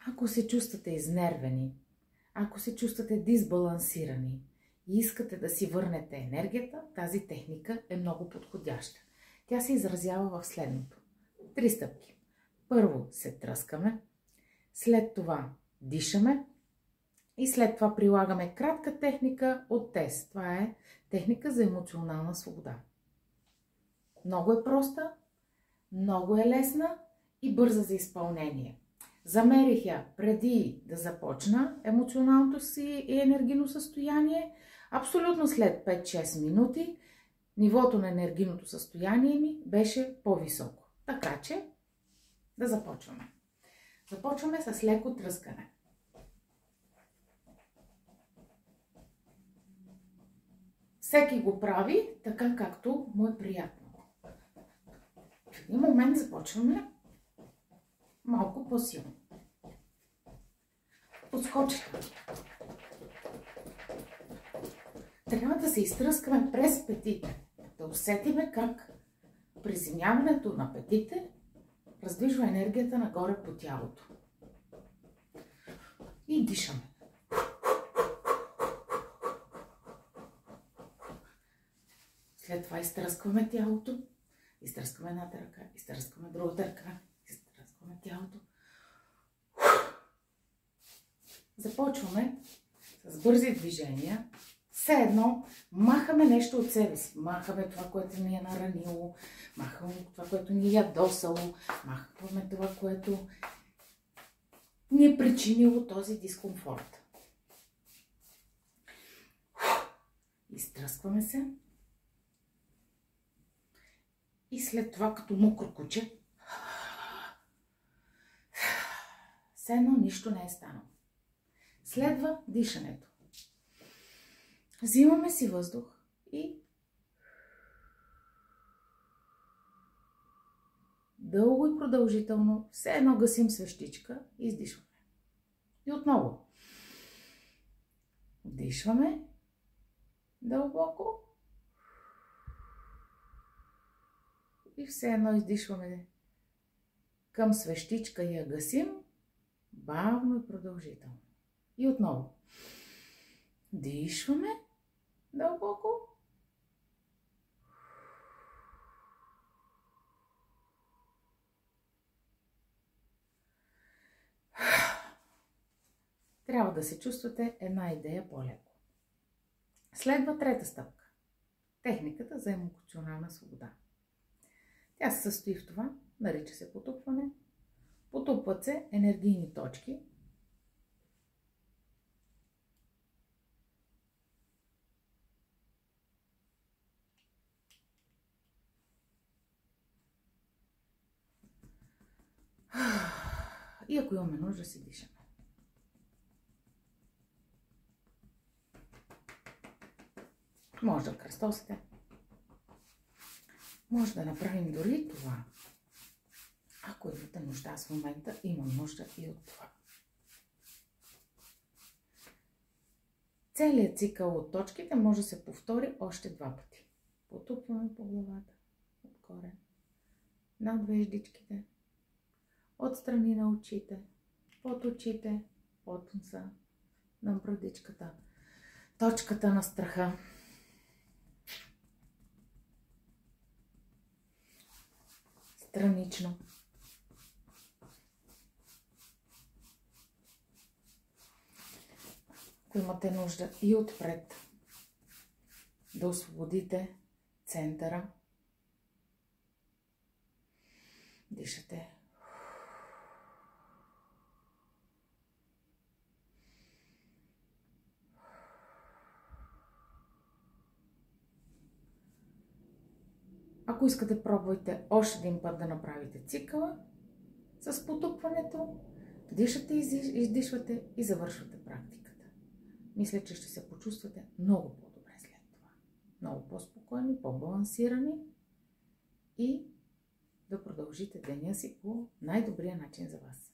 Ако се чувствате изнервени, ако се чувствате дисбалансирани и искате да си върнете енергията, тази техника е много подходяща. Тя се изразява в следното. 3 стъпки. Първо се тръскаме, след това дишаме и след това прилагаме кратка техника от ТЕС. Това е техника за емоционална свобода. Много е проста, много е лесна и бърза за изпълнение. Замерих я преди да започна емоционалното си и енергийно състояние. Абсолютно след 5-6 минути нивото на енергийното състояние ми беше по-високо. Така че да започваме. Започваме с леко тръскане. Всеки го прави така, както му е приятно. В един момент започваме малко по-силно. Подскочите. Трябва да се изтръскаме през петите. Да усетиме как приземяването на петите раздвижва енергията нагоре по тялото. И дишаме. След това изтръскваме тялото. Изтръскваме едната ръка, изтръскваме другата ръка, изтръскваме тялото. Започваме с бързи движения. Все едно махаме нещо от себе си. Махаме това, което ни е наранило, махаме това, което ни е ядосало, махаме това, което ни е причинило този дискомфорт. Изтръскваме се. И след това, като мокро куче, все едно нищо не е станало. Следва дишането. Взимаме си въздух и дълго и продължително, все едно гасим свещичка и издишваме. И отново. Дишваме дълбоко и все едно издишваме към свещичка и я гасим бавно и продължително. И отново. Дишваме дълбоко. Трябва да се чувствате една идея по-леко. Следва трета стъпка. Техниката за емоционална свобода. Тя се състои в това, нарича се потупване. Потупват се енергийни точки. И ако имаме нужда, си дишаме. Може да кръстосите. Може да направим дори това. Ако имате нужда, аз в момента имам нужда и от това. Целият цикъл от точките може да се повтори още 2 пъти. Потупваме по главата, отгоре, над веждичките, отстрани на очите, под очите, под носа, на брадичката, точката на страха. Странично. Ако имате нужда и отпред да освободите центъра, дишате. Ако искате, пробвайте още един път да направите цикъла с потупването. Дишате, издишвате и завършвате практиката. Мисля, че ще се почувствате много по-добре след това. Много по-спокойни, по-балансирани и да продължите деня си по най-добрия начин за вас.